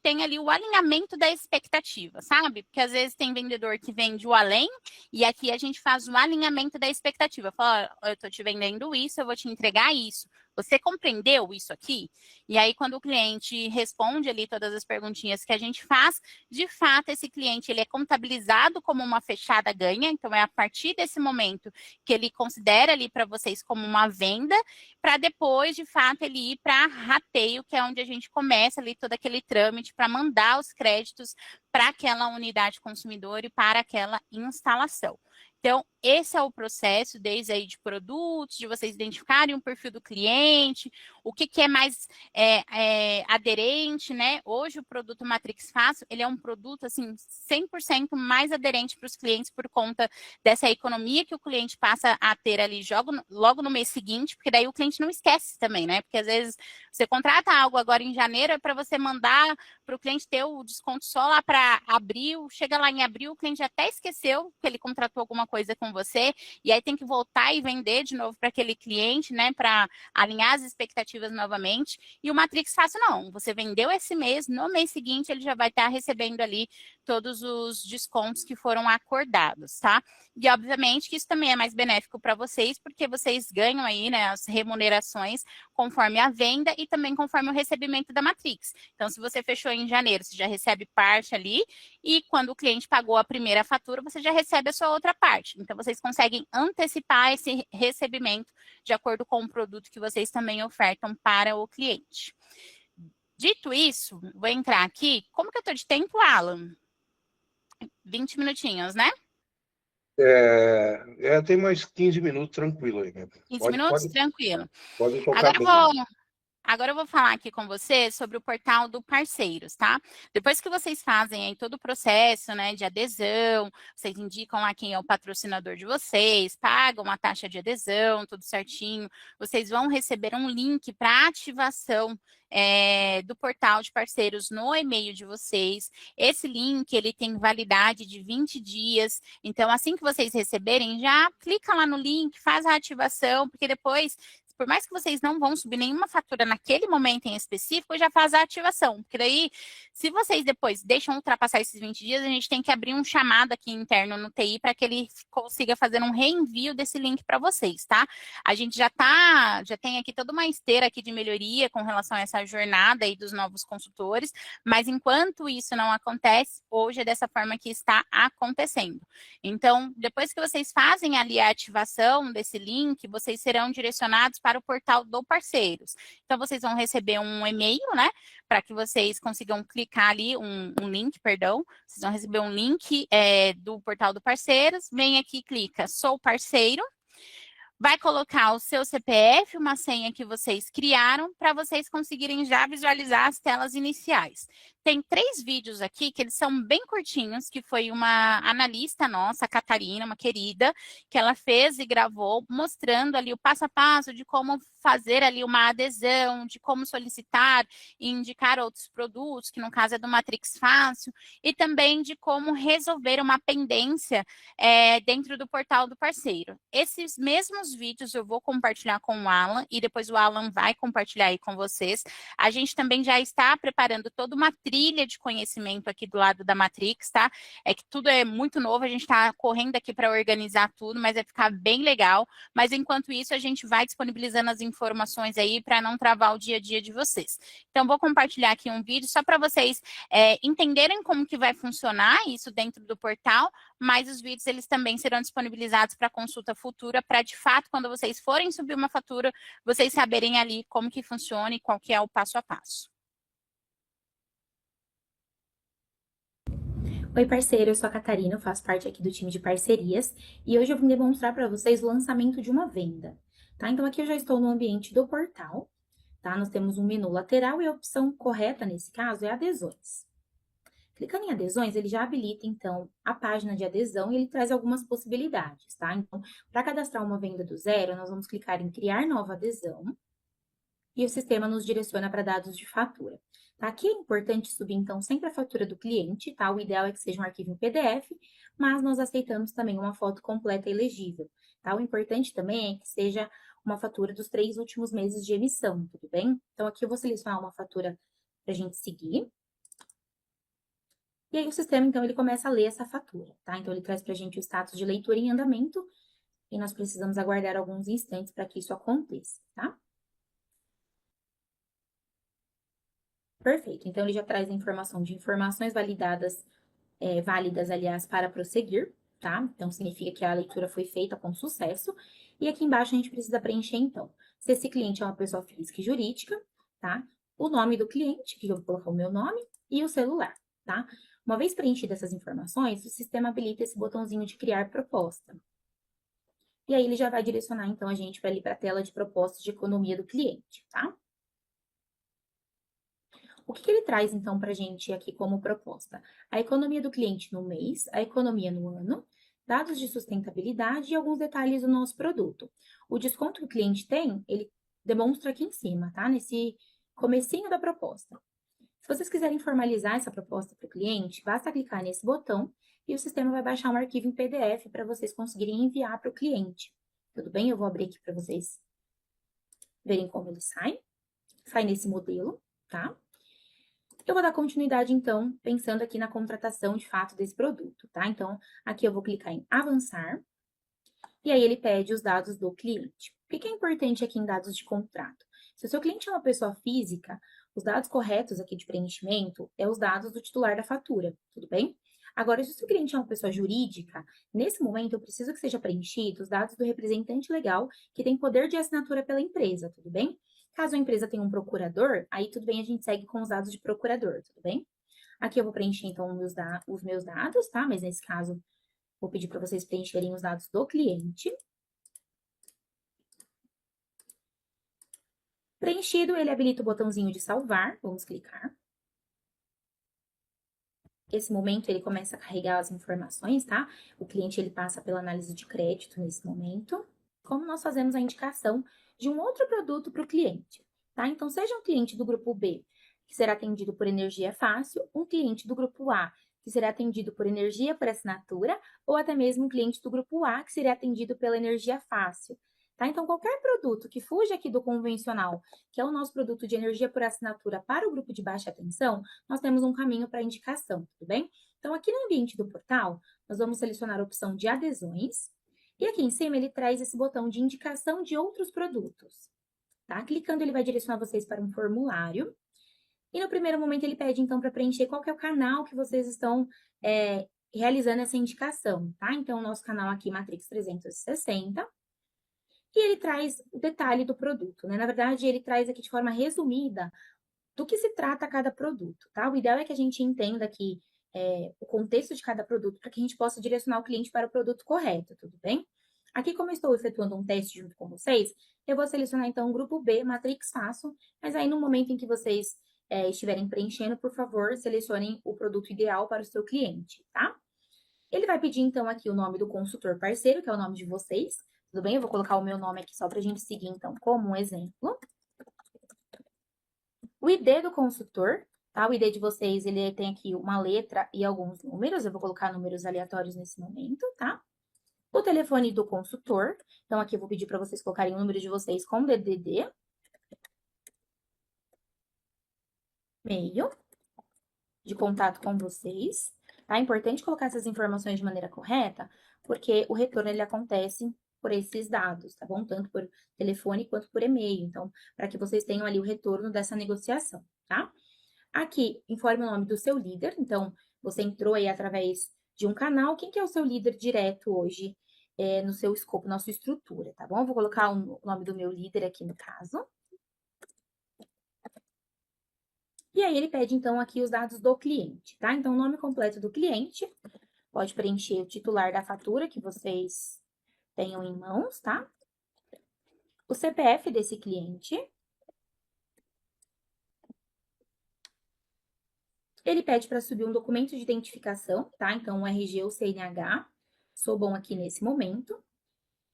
tem ali o alinhamento da expectativa, sabe? Porque às vezes tem vendedor que vende o além, e aqui a gente faz o alinhamento da expectativa. Fala, eu estou te vendendo isso, eu vou te entregar isso. Você compreendeu isso aqui? E aí, quando o cliente responde ali todas as perguntinhas que a gente faz, de fato, esse cliente ele é contabilizado como uma fechada ganha. Então, é a partir desse momento que ele considera ali para vocês como uma venda, para depois, de fato, ele ir para rateio, que é onde a gente começa ali todo aquele trâmite para mandar os créditos para aquela unidade consumidora e para aquela instalação. Então, esse é o processo, desde aí de produtos, de vocês identificarem o perfil do cliente, o que é mais aderente, né? Hoje o produto Matrix Fácil, ele é um produto, assim, 100% mais aderente para os clientes por conta dessa economia que o cliente passa a ter ali logo no mês seguinte, porque daí o cliente não esquece também, né? Porque às vezes você contrata algo agora em janeiro, é para você mandar para o cliente ter o desconto só lá para abril, chega lá em abril, o cliente até esqueceu que ele contratou alguma coisa com você, e aí tem que voltar e vender de novo para aquele cliente, né, para alinhar as expectativas novamente. E o Matrix Fácil não, você vendeu esse mês, no mês seguinte ele já vai estar recebendo ali todos os descontos que foram acordados, tá? E obviamente que isso também é mais benéfico para vocês, porque vocês ganham aí, né, as remunerações conforme a venda e também conforme o recebimento da Matrix. Então, se você fechou em janeiro, você já recebe parte ali, e quando o cliente pagou a primeira fatura, você já recebe a sua outra parte. Então, vocês conseguem antecipar esse recebimento de acordo com o produto que vocês também ofertam para o cliente. Dito isso, vou entrar aqui. Como que eu estou de tempo, Alan? 20 minutinhos, né? Tem mais 15 minutos tranquilo aí, né? 15 Pode, minutos? pode, Tranquilo. pode tocar Agora eu bem. vou Agora eu vou falar aqui com você sobre o portal do Parceiros, tá? Depois que vocês fazem aí todo o processo, né, de adesão, vocês indicam lá quem é o patrocinador de vocês, pagam uma taxa de adesão, tudo certinho, vocês vão receber um link para ativação do portal de parceiros no e-mail de vocês. Esse link, ele tem validade de 20 dias, então assim que vocês receberem, já clica lá no link, faz a ativação, porque depois por mais que vocês não vão subir nenhuma fatura naquele momento em específico, já faz a ativação. Porque daí, se vocês depois deixam ultrapassar esses 20 dias, a gente tem que abrir um chamado aqui interno no TI para que ele consiga fazer um reenvio desse link para vocês, tá? A gente já tem aqui toda uma esteira aqui de melhoria com relação a essa jornada aí dos novos consultores, mas enquanto isso não acontece, hoje é dessa forma que está acontecendo. Então, depois que vocês fazem ali a ativação desse link, vocês serão direcionados para o portal do Parceiros. Então, vocês vão receber um e-mail, né? Para que vocês consigam clicar ali, um link, perdão. Vocês vão receber um link do portal do Parceiros. Vem aqui, clica, sou parceiro. Vai colocar o seu CPF, uma senha que vocês criaram, para vocês conseguirem já visualizar as telas iniciais. Tem 3 vídeos aqui que eles são bem curtinhos, que foi uma analista nossa, a Catarina, uma querida, que ela fez e gravou, mostrando ali o passo a passo de como fazer ali uma adesão, de como solicitar e indicar outros produtos, que no caso é do Matrix Fácil, e também de como resolver uma pendência dentro do portal do parceiro. Esses mesmos os vídeos eu vou compartilhar com o Alan e depois o Alan vai compartilhar aí com vocês. A gente também já está preparando toda uma trilha de conhecimento aqui do lado da Matrix, tá? É que tudo é muito novo, a gente está correndo aqui para organizar tudo, mas vai ficar bem legal. Mas enquanto isso, a gente vai disponibilizando as informações aí para não travar o dia a dia de vocês. Então, vou compartilhar aqui um vídeo só para vocês entenderem como que vai funcionar isso dentro do portal, mas os vídeos eles também serão disponibilizados para consulta futura, para de fato, quando vocês forem subir uma fatura, vocês saberem ali como que funciona e qual que é o passo a passo. Oi, parceiro, eu sou a Catarina, eu faço parte aqui do time de parcerias e hoje eu vim demonstrar para vocês o lançamento de uma venda, tá? Então aqui eu já estou no ambiente do portal, tá? Nós temos um menu lateral e a opção correta nesse caso é adesões. Clicando em adesões, ele já habilita, então, a página de adesão e ele traz algumas possibilidades, tá? Então, para cadastrar uma venda do zero, nós vamos clicar em criar nova adesão e o sistema nos direciona para dados de fatura. Tá? Aqui é importante subir, então, sempre a fatura do cliente, tá? O ideal é que seja um arquivo em PDF, mas nós aceitamos também uma foto completa e legível, tá? O importante também é que seja uma fatura dos 3 últimos meses de emissão, tudo bem? Então, aqui eu vou selecionar uma fatura para a gente seguir. E aí o sistema, então, ele começa a ler essa fatura, tá? Então, ele traz para a gente o status de leitura em andamento e nós precisamos aguardar alguns instantes para que isso aconteça, tá? Perfeito. Então, ele já traz a informação de informações validadas, válidas, aliás, para prosseguir, tá? Então, significa que a leitura foi feita com sucesso. E aqui embaixo a gente precisa preencher, então, se esse cliente é uma pessoa física e jurídica, tá? O nome do cliente, que eu vou colocar o meu nome, e o celular, tá? Uma vez preenchidas essas informações, o sistema habilita esse botãozinho de criar proposta. E aí ele já vai direcionar, então, a gente para ali para a tela de propostas de economia do cliente, tá? O que ele traz, então, para a gente aqui como proposta? A economia do cliente no mês, a economia no ano, dados de sustentabilidade e alguns detalhes do nosso produto. O desconto que o cliente tem, ele demonstra aqui em cima, tá? Nesse comecinho da proposta. Se vocês quiserem formalizar essa proposta para o cliente, basta clicar nesse botão e o sistema vai baixar um arquivo em PDF para vocês conseguirem enviar para o cliente. Tudo bem? Eu vou abrir aqui para vocês verem como ele sai. Sai nesse modelo, tá? Eu vou dar continuidade, então, pensando aqui na contratação de fato desse produto, tá? Então, aqui eu vou clicar em avançar, e aí ele pede os dados do cliente. O que é importante aqui em dados de contrato? Se o seu cliente é uma pessoa física, os dados corretos aqui de preenchimento é os dados do titular da fatura, tudo bem? Agora, se o seu cliente é uma pessoa jurídica, nesse momento eu preciso que seja preenchido os dados do representante legal que tem poder de assinatura pela empresa, tudo bem? Caso a empresa tenha um procurador, aí tudo bem, a gente segue com os dados de procurador, tudo bem? Aqui eu vou preencher, então, os meus dados, tá? Mas nesse caso, vou pedir para vocês preencherem os dados do cliente. Preenchido, ele habilita o botãozinho de salvar, vamos clicar. Esse momento, ele começa a carregar as informações, tá? O cliente, ele passa pela análise de crédito nesse momento. Como nós fazemos a indicação de um outro produto para o cliente, tá? Então, seja um cliente do grupo B, que será atendido por energia fácil, um cliente do grupo A, que será atendido por energia por assinatura, ou até mesmo um cliente do grupo A, que seria atendido pela energia fácil, tá? Então, qualquer produto que fuja aqui do convencional, que é o nosso produto de energia por assinatura para o grupo de baixa tensão, nós temos um caminho para indicação, tudo bem? Então, aqui no ambiente do portal, nós vamos selecionar a opção de adesões, e aqui em cima ele traz esse botão de indicação de outros produtos, tá? Clicando, ele vai direcionar vocês para um formulário. E no primeiro momento ele pede, então, para preencher qual que é o canal que vocês estão realizando essa indicação, tá? Então, o nosso canal aqui, Matrix 360. E ele traz o detalhe do produto, né? Na verdade, ele traz aqui de forma resumida do que se trata cada produto, tá? O ideal é que a gente entenda aqui o contexto de cada produto para que a gente possa direcionar o cliente para o produto correto, tudo bem? Aqui, como eu estou efetuando um teste junto com vocês, eu vou selecionar, então, o grupo B, Matrix Fácil, mas aí no momento em que vocês estiverem preenchendo, por favor, selecionem o produto ideal para o seu cliente, tá? Ele vai pedir, então, aqui o nome do consultor parceiro, que é o nome de vocês, tudo bem? Eu vou colocar o meu nome aqui só para a gente seguir, então, como um exemplo. O ID do consultor, tá? O ID de vocês, ele tem aqui uma letra e alguns números. Eu vou colocar números aleatórios nesse momento, tá? O telefone do consultor, então aqui eu vou pedir para vocês colocarem o número de vocês com DDD, e-mail de contato com vocês, tá? É importante colocar essas informações de maneira correta, porque o retorno ele acontece por esses dados, tá bom? Tanto por telefone quanto por e-mail. Então, para que vocês tenham ali o retorno dessa negociação, tá? Aqui, informe o nome do seu líder. Então, você entrou aí através de um canal. Quem que é o seu líder direto hoje no seu escopo, na sua estrutura, tá bom? Eu vou colocar o nome do meu líder aqui no caso. E aí, ele pede, então, aqui os dados do cliente, tá? Então, o nome completo do cliente, pode preencher o titular da fatura que vocês tenham em mãos, tá? O CPF desse cliente. Ele pede para subir um documento de identificação, tá? Então, um RG ou CNH. Sou bom aqui nesse momento.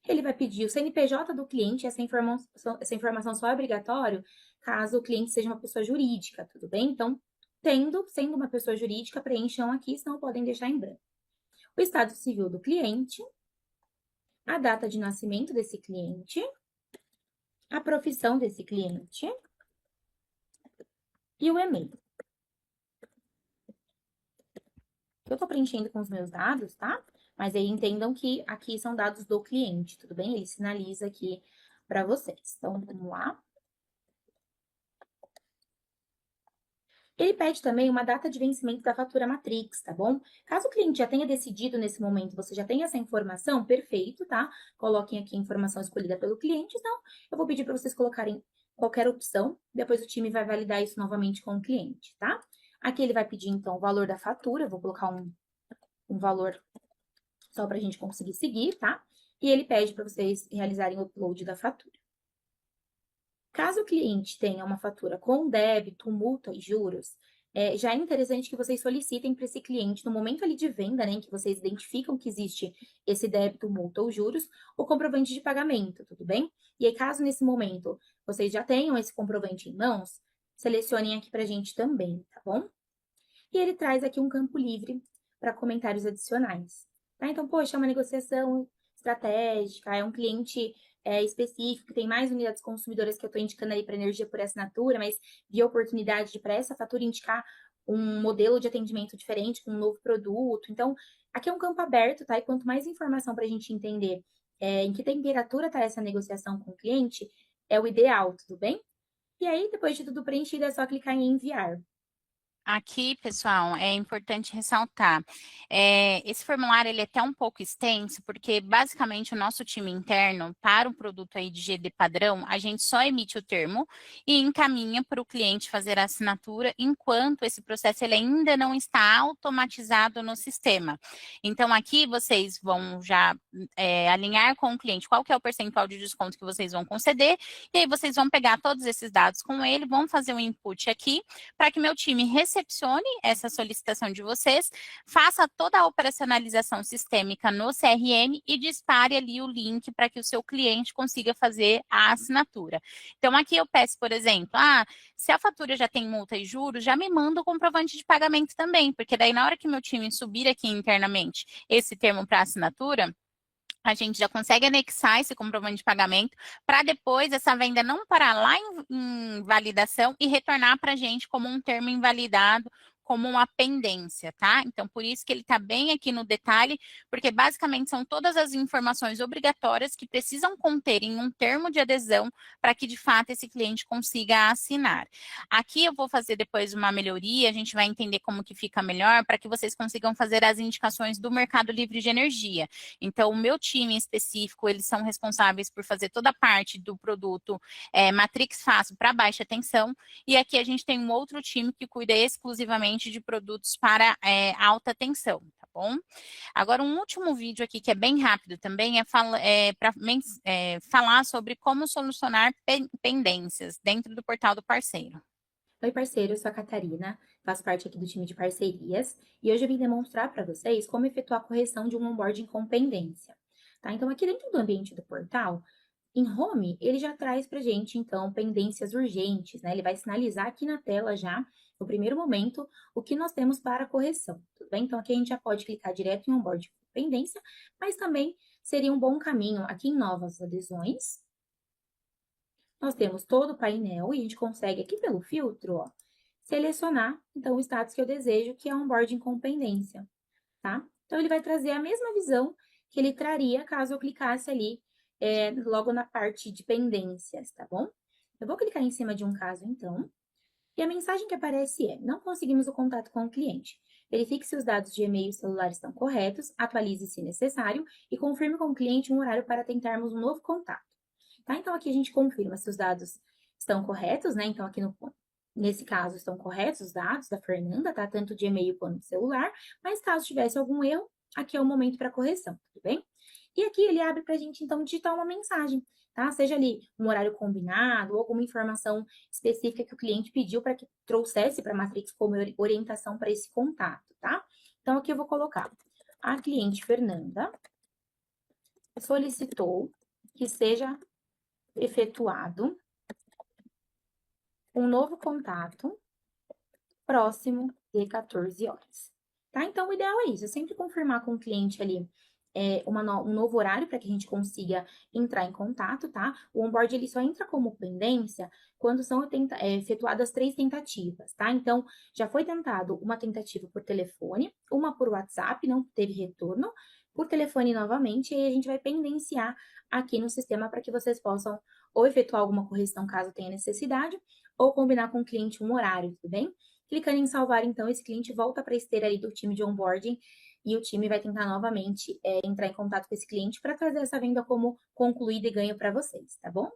Ele vai pedir o CNPJ do cliente, essa informação só é obrigatório caso o cliente seja uma pessoa jurídica, tudo bem? Então, sendo uma pessoa jurídica, preencham aqui, senão podem deixar em branco. O estado civil do cliente, a data de nascimento desse cliente, a profissão desse cliente e o e-mail. Eu tô preenchendo com os meus dados, tá? Mas aí entendam que aqui são dados do cliente, tudo bem? Ele sinaliza aqui para vocês. Então, vamos lá. Ele pede também uma data de vencimento da fatura Matrix, tá bom? Caso o cliente já tenha decidido nesse momento, você já tenha essa informação, perfeito, tá? Coloquem aqui a informação escolhida pelo cliente, então eu vou pedir para vocês colocarem qualquer opção, depois o time vai validar isso novamente com o cliente, tá? Aqui ele vai pedir, então, o valor da fatura, eu vou colocar um valor só para a gente conseguir seguir, tá? E ele pede para vocês realizarem o upload da fatura. Caso o cliente tenha uma fatura com débito, multa e juros, já é interessante que vocês solicitem para esse cliente, no momento ali de venda, né, em que vocês identificam que existe esse débito, multa ou juros, o comprovante de pagamento, tudo bem? E aí, caso nesse momento vocês já tenham esse comprovante em mãos, selecionem aqui para a gente também, tá bom? E ele traz aqui um campo livre para comentários adicionais. Tá? Então, poxa, é uma negociação estratégica, é um cliente específico, que tem mais unidades consumidoras que eu estou indicando aí para energia por assinatura, mas vi a oportunidade de, para essa fatura, indicar um modelo de atendimento diferente, com um novo produto. Então, aqui é um campo aberto, tá? E quanto mais informação para a gente entender em que temperatura está essa negociação com o cliente, é o ideal, tudo bem? E aí, depois de tudo preenchido, é só clicar em enviar. Aqui, pessoal, é importante ressaltar, esse formulário ele é até um pouco extenso, porque basicamente o nosso time interno, para um produto aí de GD padrão, a gente só emite o termo e encaminha para o cliente fazer a assinatura, enquanto esse processo ele ainda não está automatizado no sistema. Então, aqui vocês vão já alinhar com o cliente qual que é o percentual de desconto que vocês vão conceder, e aí vocês vão pegar todos esses dados com ele, vão fazer um input aqui, para que meu time recepcione essa solicitação de vocês, faça toda a operacionalização sistêmica no CRM e dispare ali o link para que o seu cliente consiga fazer a assinatura. Então, aqui eu peço, por exemplo, se a fatura já tem multa e juros, já me manda o comprovante de pagamento também, porque daí na hora que meu time subir aqui internamente esse termo para assinatura, a gente já consegue anexar esse comprovante de pagamento para depois essa venda não parar lá em validação e retornar para a gente como um termo invalidado, como uma pendência, tá? Então, por isso que ele está bem aqui no detalhe, porque basicamente são todas as informações obrigatórias que precisam conter em um termo de adesão para que, de fato, esse cliente consiga assinar. Aqui eu vou fazer depois uma melhoria, a gente vai entender como que fica melhor, para que vocês consigam fazer as indicações do Mercado Livre de Energia. Então, o meu time em específico, eles são responsáveis por fazer toda a parte do produto Matrix Fácil para baixa tensão, e aqui a gente tem um outro time que cuida exclusivamente de produtos para alta tensão, tá bom? Agora, um último vídeo aqui que é bem rápido também para falar sobre como solucionar pendências dentro do portal do parceiro. Oi, parceiro, eu sou a Catarina, faço parte aqui do time de parcerias e hoje eu vim demonstrar para vocês como efetuar a correção de um onboarding com pendência. Tá? Então, aqui dentro do ambiente do portal, em Home, ele já traz para gente, então, pendências urgentes, né? Ele vai sinalizar aqui na tela já, no primeiro momento, o que nós temos para correção, tudo bem? Então, aqui a gente já pode clicar direto em onboarding com pendência, mas também seria um bom caminho aqui em novas adesões. Nós temos todo o painel e a gente consegue aqui pelo filtro, ó, selecionar, então, o status que eu desejo, que é onboarding com pendência, tá? Então, ele vai trazer a mesma visão que ele traria caso eu clicasse ali logo na parte de pendências, tá bom? Eu vou clicar em cima de um caso, então, e a mensagem que aparece é: não conseguimos o contato com o cliente. Verifique se os dados de e-mail e celular estão corretos, atualize se necessário e confirme com o cliente um horário para tentarmos um novo contato. Tá? Então, aqui a gente confirma se os dados estão corretos, né? Então, aqui nesse caso, estão corretos os dados da Fernanda, tá? Tanto de e-mail quanto de celular, mas caso tivesse algum erro, aqui é o momento para correção, tudo bem? E aqui ele abre para a gente, então, digitar uma mensagem, tá? Seja ali um horário combinado ou alguma informação específica que o cliente pediu para que trouxesse para a Matrix como orientação para esse contato, tá? Então, aqui eu vou colocar: a cliente Fernanda solicitou que seja efetuado um novo contato próximo de 14 horas. Tá? Então, o ideal é isso, é sempre confirmar com o cliente ali um novo horário para que a gente consiga entrar em contato, tá? O onboard ele só entra como pendência quando são efetuadas 3 tentativas, tá? Então, já foi tentado uma tentativa por telefone, uma por WhatsApp, não teve retorno, por telefone novamente, e aí a gente vai pendenciar aqui no sistema para que vocês possam ou efetuar alguma correção caso tenha necessidade, ou combinar com o cliente um horário, tudo bem? Clicando em salvar, então, esse cliente volta para a esteira ali do time de onboarding e o time vai tentar novamente entrar em contato com esse cliente para trazer essa venda como concluída e ganho para vocês, tá bom?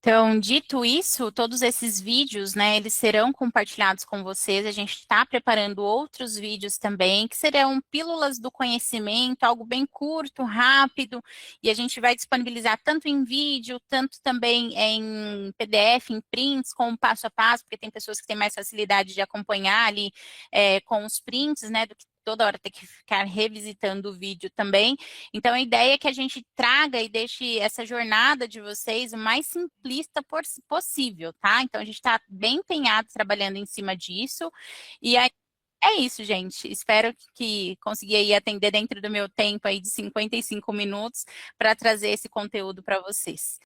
Então, dito isso, todos esses vídeos, né, eles serão compartilhados com vocês. A gente está preparando outros vídeos também, que serão pílulas do conhecimento, algo bem curto, rápido, e a gente vai disponibilizar tanto em vídeo, tanto também em PDF, em prints, com passo a passo, porque tem pessoas que têm mais facilidade de acompanhar ali com os prints, né, do que toda hora ter que ficar revisitando o vídeo também. Então, a ideia é que a gente traga e deixe essa jornada de vocês o mais simplista possível, tá? Então, a gente está bem empenhado trabalhando em cima disso. E aí, é isso, gente. Espero que consegui aí atender dentro do meu tempo aí de 55 minutos para trazer esse conteúdo para vocês.